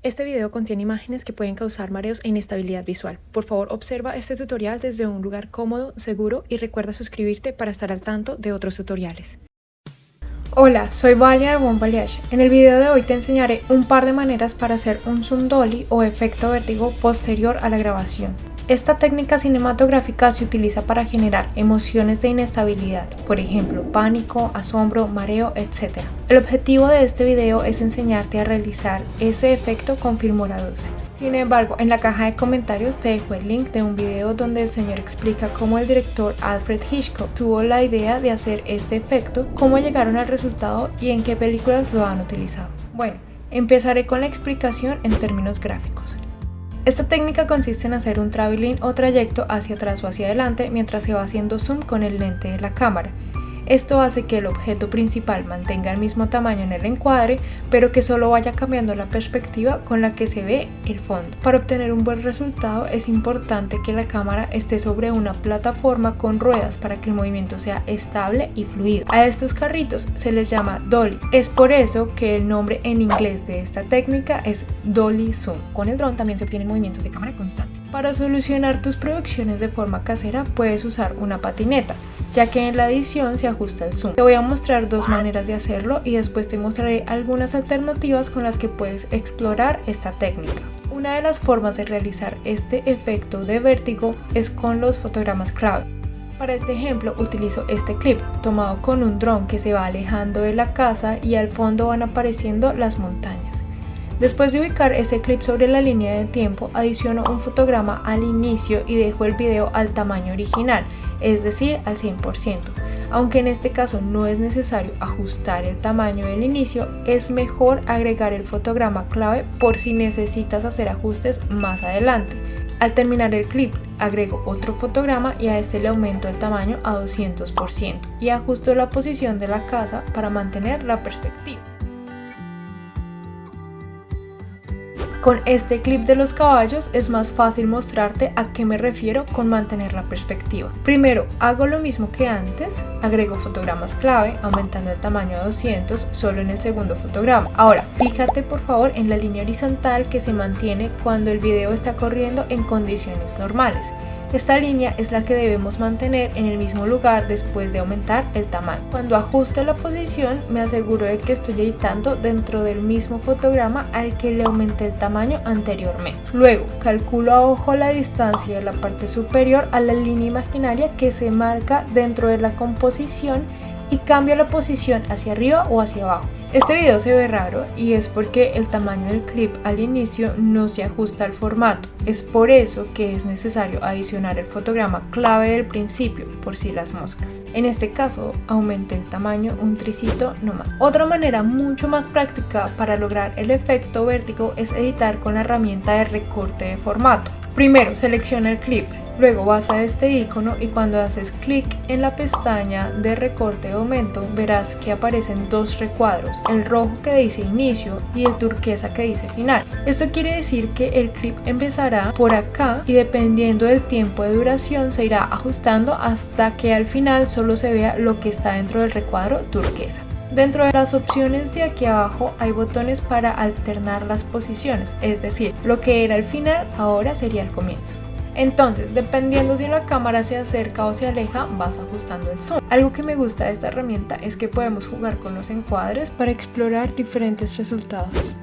Este video contiene imágenes que pueden causar mareos e inestabilidad visual. Por favor, observa este tutorial desde un lugar cómodo, seguro y recuerda suscribirte para estar al tanto de otros tutoriales. Hola, soy Valia de One Balayage. En el video de hoy te enseñaré un par de maneras para hacer un zoom dolly o efecto vértigo posterior a la grabación. Esta técnica cinematográfica se utiliza para generar emociones de inestabilidad, por ejemplo, pánico, asombro, mareo, etc. El objetivo de este video es enseñarte a realizar ese efecto con Filmora 12. Sin embargo, en la caja de comentarios te dejo el link de un video donde el señor explica cómo el director Alfred Hitchcock tuvo la idea de hacer este efecto, cómo llegaron al resultado y en qué películas lo han utilizado. Bueno, empezaré con la explicación en términos gráficos. Esta técnica consiste en hacer un traveling o trayecto hacia atrás o hacia adelante mientras se va haciendo zoom con el lente de la cámara. Esto hace que el objeto principal mantenga el mismo tamaño en el encuadre, pero que solo vaya cambiando la perspectiva con la que se ve el fondo. Para obtener un buen resultado es importante que la cámara esté sobre una plataforma con ruedas para que el movimiento sea estable y fluido. A estos carritos se les llama dolly. Es por eso que el nombre en inglés de esta técnica es dolly zoom. Con el dron también se obtienen movimientos de cámara constante. Para solucionar tus producciones de forma casera puedes usar una patineta, ya que en la edición se ajusta el zoom. Te voy a mostrar dos maneras de hacerlo y después te mostraré algunas alternativas con las que puedes explorar esta técnica. Una de las formas de realizar este efecto de vértigo es con los fotogramas clave. Para este ejemplo utilizo este clip tomado con un dron que se va alejando de la casa y al fondo van apareciendo las montañas. Después de ubicar ese clip sobre la línea de tiempo, adiciono un fotograma al inicio y dejo el video al tamaño original, es decir, al 100%. Aunque en este caso no es necesario ajustar el tamaño del inicio, es mejor agregar el fotograma clave por si necesitas hacer ajustes más adelante. Al terminar el clip, agrego otro fotograma y a este le aumento el tamaño a 200% y ajusto la posición de la casa para mantener la perspectiva. Con este clip de los caballos es más fácil mostrarte a qué me refiero con mantener la perspectiva. Primero hago lo mismo que antes, agrego fotogramas clave aumentando el tamaño a 200 solo en el segundo fotograma. Ahora fíjate por favor en la línea horizontal que se mantiene cuando el video está corriendo en condiciones normales. Esta línea es la que debemos mantener en el mismo lugar después de aumentar el tamaño. Cuando ajuste la posición me aseguro de que estoy editando dentro del mismo fotograma al que le aumenté el tamaño anteriormente. Luego calculo a ojo la distancia de la parte superior a la línea imaginaria que se marca dentro de la composición y cambio la posición hacia arriba o hacia abajo. Este video se ve raro y es porque el tamaño del clip al inicio no se ajusta al formato. Es por eso que es necesario adicionar el fotograma clave del principio, por si las moscas. En este caso aumenté el tamaño un tricito nomás. Otra manera mucho más práctica para lograr el efecto vértigo es editar con la herramienta de recorte de formato. Primero selecciona el clip. Luego vas a este icono y cuando haces clic en la pestaña de recorte de aumento verás que aparecen dos recuadros, el rojo que dice inicio y el turquesa que dice final. Esto quiere decir que el clip empezará por acá y dependiendo del tiempo de duración se irá ajustando hasta que al final solo se vea lo que está dentro del recuadro turquesa. Dentro de las opciones de aquí abajo hay botones para alternar las posiciones, es decir, lo que era el final ahora sería el comienzo. Entonces, dependiendo si la cámara se acerca o se aleja, vas ajustando el zoom. Algo que me gusta de esta herramienta es que podemos jugar con los encuadres para explorar diferentes resultados.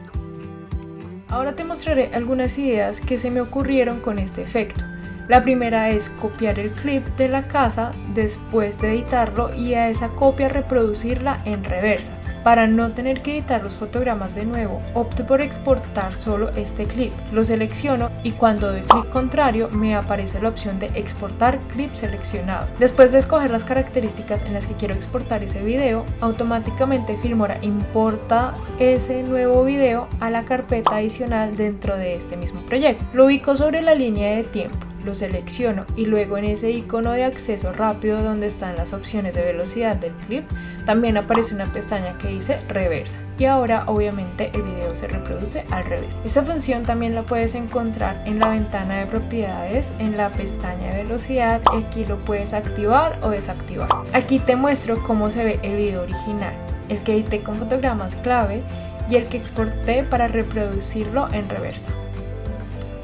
Ahora te mostraré algunas ideas que se me ocurrieron con este efecto. La primera es copiar el clip de la casa después de editarlo y a esa copia reproducirla en reversa. Para no tener que editar los fotogramas de nuevo, opto por exportar solo este clip. Lo selecciono y cuando doy clic contrario me aparece la opción de exportar clip seleccionado. Después de escoger las características en las que quiero exportar ese video, automáticamente Filmora importa ese nuevo video a la carpeta adicional dentro de este mismo proyecto. Lo ubico sobre la línea de tiempo. Lo selecciono y luego en ese icono de acceso rápido donde están las opciones de velocidad del clip también aparece una pestaña que dice reversa y ahora obviamente el video se reproduce al revés. Esta función también la puedes encontrar en la ventana de propiedades en la pestaña de velocidad y aquí lo puedes activar o desactivar. Aquí te muestro cómo se ve el video original, el que edité con fotogramas clave y el que exporté para reproducirlo en reversa.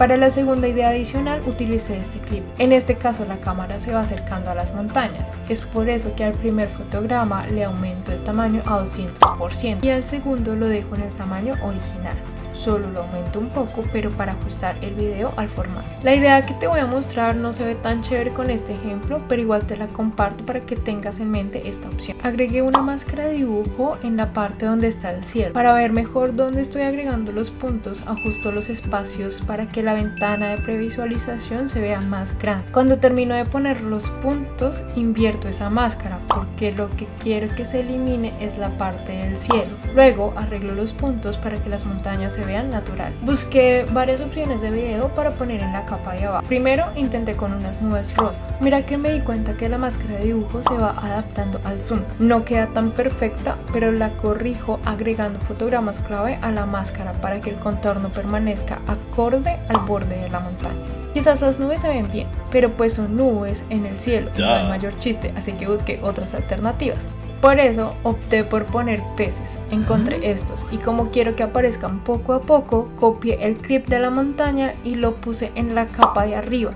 Para la segunda idea adicional utilicé este clip. En este caso la cámara se va acercando a las montañas. Es por eso que al primer fotograma le aumento el tamaño a 200% y al segundo lo dejo en el tamaño original. Solo lo aumento un poco, pero para ajustar el video al formato. La idea que te voy a mostrar no se ve tan chévere con este ejemplo, pero igual te la comparto para que tengas en mente esta opción. Agregué una máscara de dibujo en la parte donde está el cielo. Para ver mejor dónde estoy agregando los puntos, ajusto los espacios para que la ventana de previsualización se vea más grande. Cuando termino de poner los puntos, invierto esa máscara porque lo que quiero que se elimine es la parte del cielo. Luego arreglo los puntos para que las montañas se vean natural. Busqué varias opciones de video para poner en la capa de abajo. Primero intenté con unas nubes rosa. Mira que me di cuenta que la máscara de dibujo se va adaptando al zoom. No queda tan perfecta, pero la corrijo agregando fotogramas clave a la máscara para que el contorno permanezca acorde al borde de la montaña. Quizás las nubes se ven bien, pero pues son nubes en el cielo, no hay mayor chiste, así que busqué otras alternativas. Por eso opté por poner peces, encontré estos y como quiero que aparezcan poco a poco, copié el clip de la montaña y lo puse en la capa de arriba.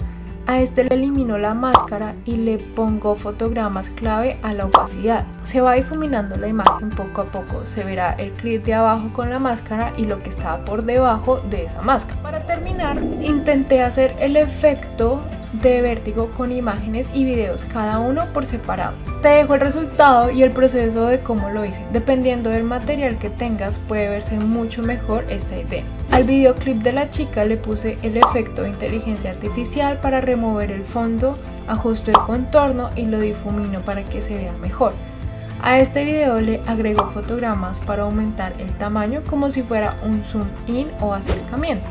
A este le elimino la máscara y le pongo fotogramas clave a la opacidad. Se va difuminando la imagen poco a poco, se verá el clip de abajo con la máscara y lo que estaba por debajo de esa máscara. Para terminar, intenté hacer el efecto de vértigo con imágenes y videos, cada uno por separado. Te dejo el resultado y el proceso de cómo lo hice. Dependiendo del material que tengas, puede verse mucho mejor esta idea. Al videoclip de la chica le puse el efecto de inteligencia artificial para remover el fondo, ajusto el contorno y lo difumino para que se vea mejor. A este video le agrego fotogramas para aumentar el tamaño como si fuera un zoom in o acercamiento.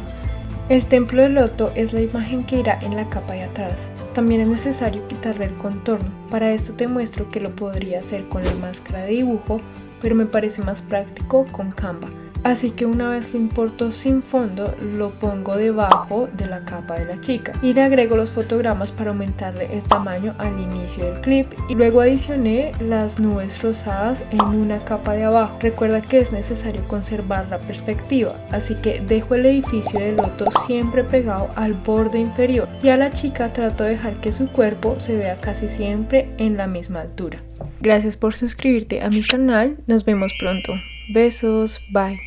El templo de loto es la imagen que irá en la capa de atrás. También es necesario quitarle el contorno. Para esto te muestro que lo podría hacer con la máscara de dibujo, pero me parece más práctico con Canva. Así que una vez lo importo sin fondo, lo pongo debajo de la capa de la chica y le agrego los fotogramas para aumentarle el tamaño al inicio del clip y luego adicioné las nubes rosadas en una capa de abajo. Recuerda que es necesario conservar la perspectiva, así que dejo el edificio de loto siempre pegado al borde inferior y a la chica trato de dejar que su cuerpo se vea casi siempre en la misma altura. Gracias por suscribirte a mi canal, nos vemos pronto. Besos, bye.